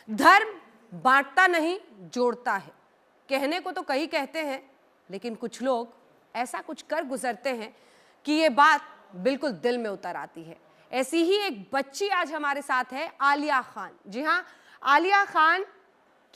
धर्म बांटता नहीं, जोड़ता है। कहने को तो कई कहते हैं, लेकिन कुछ लोग ऐसा कुछ कर गुजरते हैं कि ये बात बिल्कुल दिल में उतर आती है। ऐसी ही एक बच्ची आज हमारे साथ है, आलिया खान। जी हाँ, आलिया खान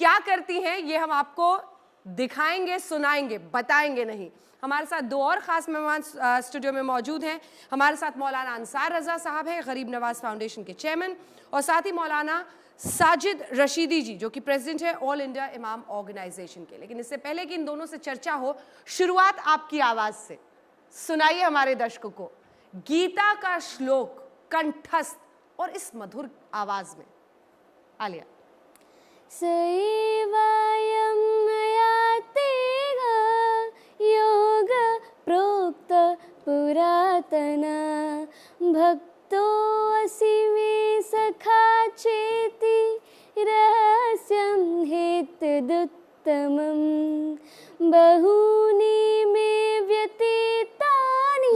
क्या करती हैं ये हम आपको दिखाएंगे, सुनाएंगे, बताएंगे नहीं। हमारे साथ दो और ख़ास मेहमान स्टूडियो में मौजूद हैं। हमारे साथ मौलाना अंसार रज़ा साहब हैं, गरीब नवाज फाउंडेशन के चेयरमैन, और साथ ही मौलाना साजिद रशीदी जी, जो कि प्रेसिडेंट है ऑल इंडिया इमाम ऑर्गेनाइजेशन के। लेकिन इससे पहले कि इन दोनों से चर्चा हो, शुरुआत आपकी आवाज़ से सुनाइए हमारे दर्शकों को गीता का श्लोक कंठस्थ और इस मधुर आवाज़ में। आलिया। सैवायं यातेह योग प्रोक्त पुरातन भक्तो असि मे सखा चेति रहस्यं हेतदुत्तमं बहूनि मे व्यतीतानि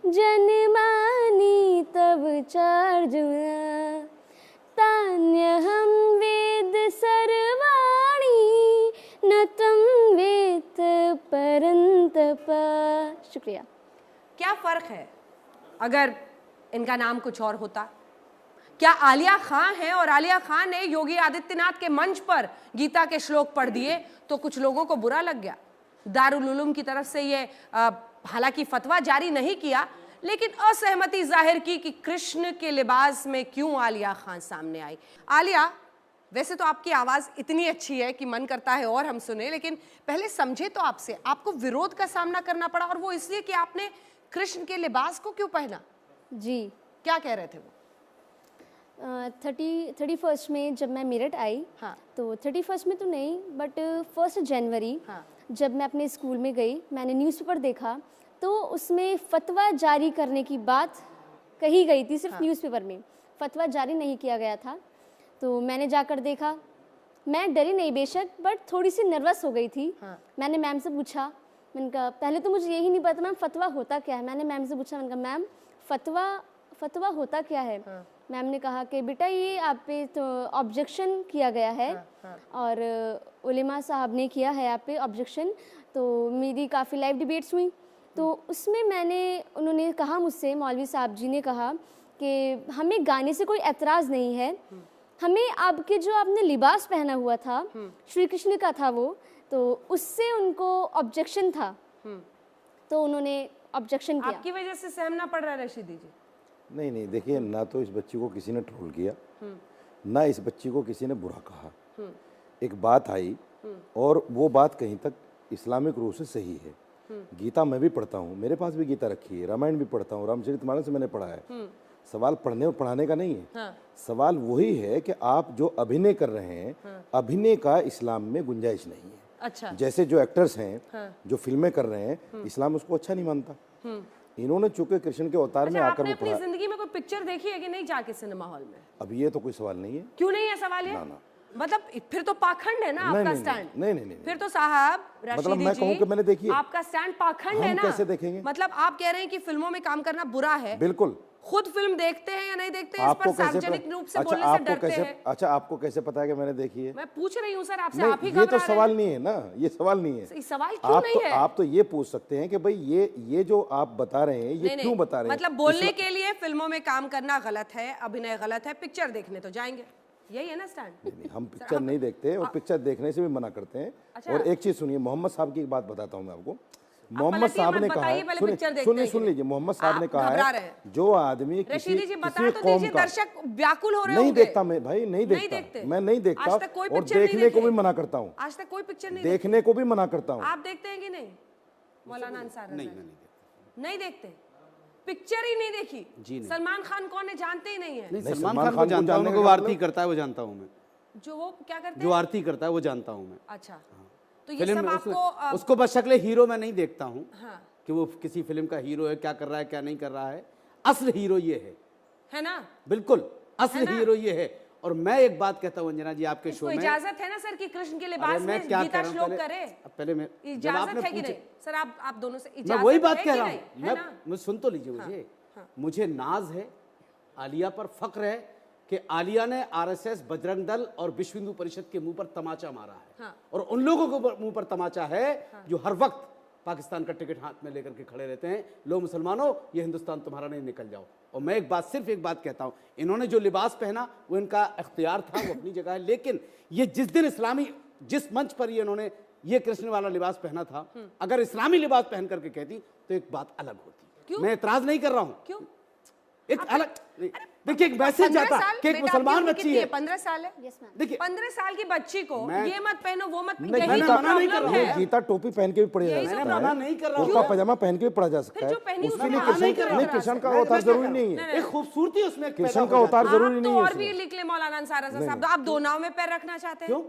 जन्मानि तव चार्जुन तान्यहं वेद सर्वाणि न तं वेद परन्तप। शुक्रिया। क्या फ़र्क है अगर इनका नाम कुछ और होता? क्या आलिया खान है और आलिया खान ने योगी आदित्यनाथ के मंच पर गीता के श्लोक पढ़ दिए तो कुछ लोगों को बुरा लग गया। दारुल उलूम की तरफ से ये हालांकि फतवा जारी नहीं किया, लेकिन असहमति जाहिर की कि कृष्ण के लिबास में क्यों आलिया खान सामने आई। आलिया, वैसे तो आपकी आवाज़ इतनी अच्छी है कि मन करता है और हम सुने, लेकिन पहले समझे तो आपसे, आपको विरोध का सामना करना पड़ा, और वो इसलिए कि आपने कृष्ण के लिबास को क्यों पहना? जी, क्या कह रहे थे वो? 31 में जब मैं मेरठ आई, हाँ, तो 31 में तो नहीं, बट 1 जनवरी हाँ, जब मैं अपने स्कूल में गई, मैंने न्यूज़पेपर देखा तो उसमें फतवा जारी करने की बात कही गई थी। सिर्फ न्यूज़पेपर में फतवा जारी नहीं किया गया था। तो मैंने जाकर देखा, मैं डरी नहीं बेशक, बट थोड़ी सी नर्वस हो गई थी। मैंने मैम से पूछा, मैंने कहा पहले तो मुझे यही नहीं पता मैम फतवा होता क्या है। मैंने मैम से पूछा, मैंने कहा मैम फतवा होता क्या है? मैम ने कहा कि बेटा ये आप पे तो ऑब्जेक्शन किया गया है, और उलेमा साहब ने किया है आप पे ऑब्जेक्शन। तो मेरी काफ़ी लाइव डिबेट्स हुई, तो उसमें उन्होंने कहा मुझसे, मौलवी साहब जी ने कहा कि हमें गाने से कोई एतराज़ नहीं है, हमें आपके जो आपने लिबास पहना हुआ था श्री कृष्ण का था वो, तो उससे उनको ऑब्जेक्शन था। तो उन्होंने ऑब्जेक्शन किया। आपकी वजह से सहमना पड़ रहा है रशीदी जी? नहीं, देखिए, ना तो इस बच्ची को किसी ने ट्रोल किया, ना इस बच्ची को किसी ने बुरा कहा। एक बात आई, और वो बात कहीं तक इस्लामिक रूप से सही है। गीता मैं भी पढ़ता हूँ, मेरे पास भी गीता रखी है, रामायण भी पढ़ता हूँ, रामचरितमानस से मैंने पढ़ा है। सवाल पढ़ने और पढ़ाने का नहीं है। सवाल वही है कि आप जो अभिनय कर रहे हैं, अभिनय का इस्लाम में गुंजाइश नहीं है। अच्छा। जैसे जो एक्टर्स हैं, जो फिल्में कर रहे हैं, इस्लाम उसको अच्छा नहीं मानता। इन्होंने चूंकि कृष्ण के अवतार में आकर आपने अपनी जिंदगी में कोई पिक्चर देखी है कि नहीं जाके सिनेमा हॉल में? अब ये तो कोई सवाल नहीं है। क्यों नहीं है सवाल है? ना। मतलब फिर तो पाखंड है ना आपका स्टैंड। नहीं। फिर तो साहब मतलब मैं कहूं कि मैंने देखी है, आपका स्टैंड पाखंड है ना। कैसे देखेंगे? मतलब आप कह रहे हैं कि फिल्मों में काम करना बुरा है। बिल्कुल। खुद फिल्म देखते हैं या नहीं देखते हैं, इस पर सार्वजनिक रूप से बोलने से डरते हैं। अच्छा, आपको कैसे पता है कि मैंने देखी है? मैं पूछ रही हूँ सर आपसे, आप ही ये तो सवाल नहीं है ना, ये सवाल नहीं है। सवाल क्यों नहीं है? आप तो ये पूछ सकते हैं कि भाई ये जो आप बता रहे हैं, ये क्यों बता रहे हैं? मतलब बोलने के लिए फिल्मों में काम करना गलत है, अभिनय गलत है, पिक्चर देखने तो जाएंगे, यही है ना स्टैंड? नहीं, हम पिक्चर नहीं देखते और पिक्चर देखने से भी मना करते हैं। और एक चीज सुनिए, मोहम्मद साहब की एक बात बताता हूँ मैं आपको। मोहम्मद साहब ने कहा है, सुन लीजिए, मोहम्मद साहब ने कहा है, जो आदमी किसी कौम का दर्शक व्याकुल हो रहे नहीं देखता, मैं भाई नहीं देखता, मैं नहीं देखता, और देखने को भी मना करता हूँ। आज तक कोई पिक्चर नहीं देखने को भी मना करता हूँ। आप देखते हैं कि नहीं मौलाना अंसार? नहीं देखते, पिक्चर ही नहीं देखी। सलमान खान कौन है जानते ही नहीं है? सलमान खान को जानता हूँ, वो आरती करता है वो जानता हूँ मैं। जो वो क्या करते हैं? जो आरती करता है वो जानता हूँ मैं। अच्छा, तो ये सब आपको उसको बस शक्ल हीरो मैं नहीं देखता हूँ कि वो किसी फिल्म का हीरो है, क्या कर रहा है क्या नहीं कर रहा है। असल हीरो ये है ना? बिल्कुल असल हीरो ये है। और मैं एक बात कहता हूँ अंजना जी, आपके शो में इजाजत है ना सर कि कृष्ण के लिबास में गीता श्लोक करे? पहले मैं इजाजत है कि नहीं सर? आप दोनों से इजाजत मैं वही बात कह रहा है हूँ। मैं सुन तो लीजिए मुझे। मुझे नाज है, आलिया पर फक्र है कि आलिया ने आरएसएस, बजरंग दल और विश्व हिंदू परिषद के मुंह पर तमाचा मारा है। हाँ। और उन लोगों के मुंह पर तमाचा है जो हर वक्त पाकिस्तान का टिकट हाथ में लेकर के खड़े रहते हैं, लो मुसलमानों ये हिंदुस्तान तुम्हारा नहीं, निकल जाओ। और मैं सिर्फ एक बात कहता हूं, इन्होंने जो लिबास पहना वो इनका इख्तियार था, वो अपनी जगह है, लेकिन ये जिस दिन जिस मंच पर ये इन्होंने ये कृष्ण वाला लिबास पहना था, अगर इस्लामी लिबास पहन करके कहती तो एक बात अलग होती। मैं एतराज नहीं कर रहा हूं, क्यों? एक अलग देखिए, एक मैसेज जाता कि एक मुसलमान बच्ची है, 15 साल है। Yes ma'am. देखिए 15 साल की बच्ची को ये मत पहनो वो मत नहीं, यही गीता- तो मना नहीं कर प्रॉब्लम रहा हूं। है। गीता टोपी पहन के भी पढ़ा जा यही तो सकता मना है, नहीं कर रहा कुर्ता हूं। पजामा पहन के भी पढ़ा जा सकता फिर है, जो पहनी उसके उसमें लिए मना नहीं कृष्ण कर रहा कृष्ण का मैं अवतार क्या जरूरी कह नहीं रहा है, हूं? एक खूबसूरती उसमें पैदा कृष्ण हो का अवतार जाती है। जरूरी आप नहीं तो है और भी उसमें। लिख ले मौलाना अंसार रजा साहब, आप दो नाव में पैर रखना चाहते हैं।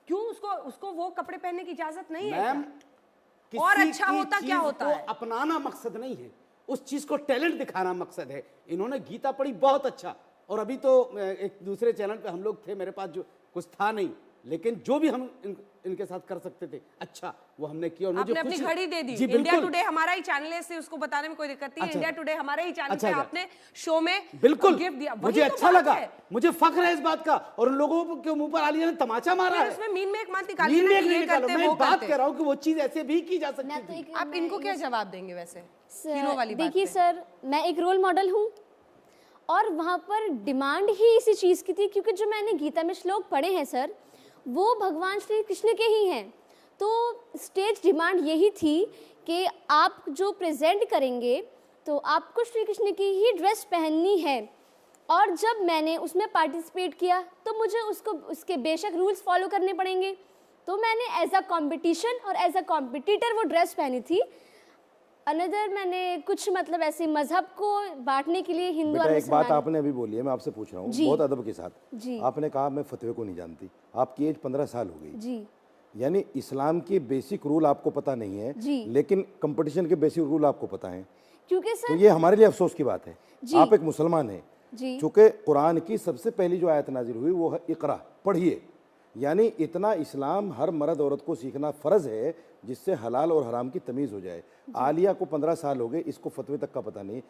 क्यों उसको वो कपड़े पहनने की इजाजत नहीं है मैम, क्या? और किसी अच्छा की होता क्या चीज होता को है? अपनाना मकसद नहीं है, उस चीज को टैलेंट दिखाना मकसद है। इन्होंने गीता पढ़ी बहुत अच्छा, और अभी तो एक दूसरे चैनल पे हम लोग थे, मेरे पास जो कुछ था नहीं, लेकिन जो भी हम इनके साथ कर सकते थे अच्छा वो हमने किया। और मुझे आपने अपनी खुशी- घड़ी दे दी। जी इंडिया बिल्कुल, टुडे हमारा ही चैनल है, इससे उसको बताने में कोई दिक्कत नहीं है। अच्छा। इंडिया टुडे हमारे ही चैनल अच्छा, पे अच्छा। आपने शो में बिल्कुल गिफ्ट दिया, वही मुझे तो अच्छा बात लगा, है। मुझे फख्र है इस बात का। और उन लोगों के मुंह पर आलिया ने तमाचा मारा फिर है। उसमें मीन में एक मत निकालिए नींद ना एक कि नहीं ये निकालो, करते मैं वो एक बात करते। कह रहा हूँ कि वो चीज ऐसे भी की जा सकती मैं तो थी। एक आप इनको क्या जवाब देंगे वैसे हीरो वाली बात देखिए पे? सर, मैं एक रोल मॉडल हूँ और वहाँ पर डिमांड ही इसी चीज़ की थी, क्योंकि जो मैंने गीता में श्लोक पढ़े हैं सर, वो भगवान श्री कृष्ण के ही हैं। तो स्टेज डिमांड यही थी कि आप जो प्रेजेंट करेंगे तो आपको श्री कृष्ण की ही ड्रेस पहननी है। और जब मैंने उसमें पार्टिसिपेट किया तो मुझे उसके बेशक रूल्स फॉलो करने पड़ेंगे, तो मैंने एज अ कंपटीशन और एज अ कॉम्पिटिटर वो ड्रेस पहनी थी। अनदर मैंने कुछ मतलब ऐसे मजहब को बांटने के लिए हिंदू बेटा और एक बात मुसलमान। आपने अभी बोली है, मैं आपसे पूछ रहा हूँ जी। बहुत अदब के साथ। जी। आपने कहा मैं फतवे को नहीं जानती, आपकी एज 15 साल हो गई, जी यानी इस्लाम के बेसिक रूल आपको पता नहीं है, जी। लेकिन कंपटीशन के बेसिक रूल आपको पता है। क्योंकि तो सर ये हमारे लिए अफसोस की बात है। जी। आप एक मुसलमान हैं, जी चूंकि कुरान की सबसे पहली जो आयत नाजिल हुई वो है इकरा, पढ़िए। यानी इतना इस्लाम हर मर्द औरत को सीखना फ़र्ज है जिससे हलाल और हराम की तमीज़ हो जाए। आलिया को 15 साल हो गए, इसको फतवे तक का पता नहीं।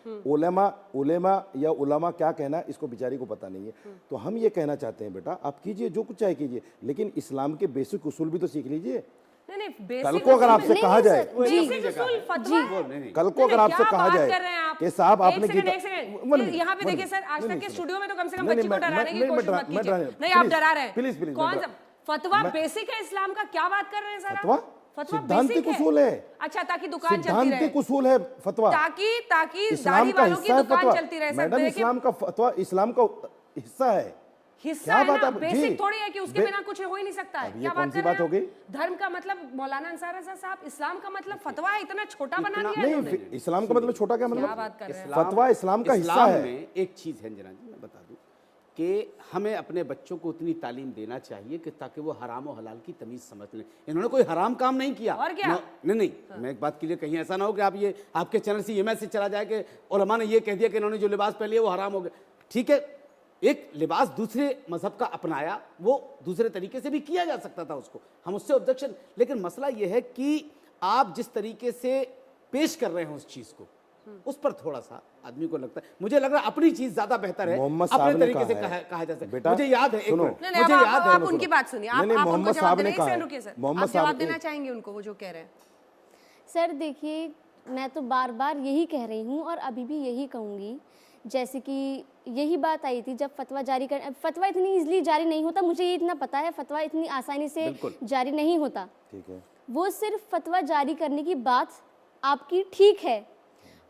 उलेमा या उलमा क्या कहना इसको बेचारी को पता नहीं है। तो हम ये कहना चाहते हैं बेटा आप कीजिए जो कुछ चाहे कीजिए, लेकिन इस्लाम के बेसिक उसूल भी तो सीख लीजिए। नहीं कल को अगर आपसे कहा जाए, बेसिक उसूल फतवा है। कल को अगर आपसे कहा क्या बात जाए कर रहे हैं आप? कि साहब आपने एक सेकंड, यहाँ पे देखिए सर, आज तक के स्टूडियो में तो कम से कम बच्ची को डराने की कोशिश मत कीजिए। नहीं आप डरा रहे हैं। प्लीज कौन सा फतवा बेसिक है इस्लाम का? क्या बात कर रहे हैं सर? फतवा सिद्धांतिक उसूल है। अच्छा, ताकि दुकान चलती रहे, सिद्धांतिक उसूल है फतवा, ताकि इस्लाम दाढ़ी का वालों की हिस्सा है दुकान फतवा। चलती रहे। मैडम इस्लाम का फतवा इस्लाम का हिस्सा है। हिस्सा क्या है बात ना, आप- बेसिक जी। थोड़ी है कि उसके बिना कुछ हो ही नहीं सकता है। अब ये क्या कौन बात सी कर रहे बात हैं हो गई? आप? धर्म का मतलब मौलाना अंसार रजा साहब, इस्लाम का मतलब फतवा है, इतना छोटा बना दिया नहीं इन्होंने। इस्लाम का मतलब छोटा क्या क्या मतलब? बात कर रहे हैं? फतवा इस्लाम का हिस्सा इस्लाम है। में एक चीज़ है अंजना जी, मैं बता दूं कि हमें अपने बच्चों को उतनी तालीम देना चाहिए कि ताकि वो हराम और हलाल की तमीज़ समझ लें। इन्होंने कोई हराम काम नहीं किया। और क्या? नहीं मैं एक बात के लिए, कहीं ऐसा ना हो कि आप ये आपके चैनल से ये मैसेज चला जाए कि उलमा ने ये कह दिया कि इन्होंने जो लिबास पहन लिया वो हराम हो गया। ठीक है, एक लिबास दूसरे मजहब का अपनाया, वो दूसरे तरीके से भी किया जा सकता था, उसको हम उससे ऑब्जेक्शन, लेकिन मसला ये है कि आप जिस तरीके से पेश कर रहे हैं उस चीज़ को, उस पर थोड़ा सा आदमी को लगता है, मुझे लग रहा है अपनी चीज ज्यादा बेहतर है, मोहम्मद अपने साहब ने तरीके से कहा है। कहा जा सकता है। बेटा, मुझे याद है, एक सुनो। मिनट, नहीं, नहीं, मुझे अब याद है, आप उनकी बात सुनिए। आप नहीं, उनको मोहम्मद जवाब साहब देना ने है, कहा एक है। सेकंड रुकिए सर, मोहम्मद आप जवाब साहब देना एक- चाहेंगे उनको, वो जो कह रहे हैं? सर देखिए, मैं तो बार बार यही कह रही हूँ और अभी भी यही कहूँगी, जैसे कि यही बात आई थी जब फतवा जारी कर, फतवा इतनी इजीली जारी नहीं होता, मुझे ये इतना पता है, फतवा इतनी आसानी से बिल्कुल। जारी नहीं होता। ठीक है, वो सिर्फ फतवा जारी करने की बात आपकी ठीक है,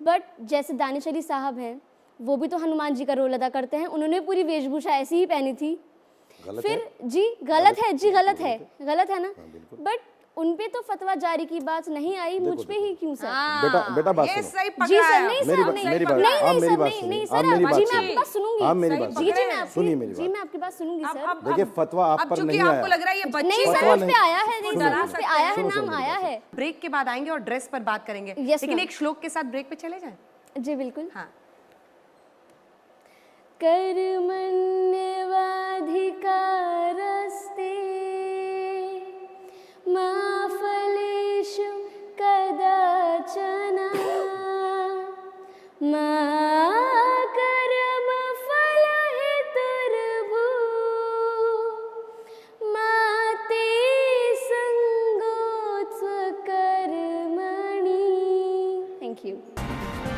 बट जैसे दानिश अली साहब हैं, वो भी तो हनुमान जी का रोल अदा करते हैं, उन्होंने पूरी वेशभूषा ऐसी ही पहनी थी। गलत फिर है? जी गलत है, जी गलत है, गलत है ना, बट उन पे तो फतवा जारी की बात नहीं आई, मुझ पे ही क्यों सर? बेटा बात ये सुनो। सही जी पकड़ा सर, है नहीं आप। मेरी सर, बात- नहीं, मेरी बात- नहीं, आप नहीं, मेरी सर, बात नहीं, सुनिए, नहीं, आप सर, मेरी बात जी मैं सुनिए। आपकी बात सुनूंगी। आप मेरी सही बात पकड़े जी जी हैं। मैं सुनिए मेरी जी बात। मैं आपकी बात सुनूंगी अब- सर। अब- देखिए फतवा आप अब पर चूंकि नहीं आपको आया। लग रहा है ये नहीं बच्ची सर, फतवा उस पे नहीं- आया है, नहीं सुनो, सर, उस पे आया है, सुनो, नाम सुनो, आया सुनो। है। ब्रेक के बाद आएंगे और ड्रेस पर बात करेंगे, Yes, लेकिन ma'am. एक श्लोक के साथ ब्रेक पे चले जाएं। जी बिल्कुल। हाँ, कर्मण्यवाधिकारस्ते मा फलेषु कदाचन मा कर्मफलहेतुर्मा थैंक यू।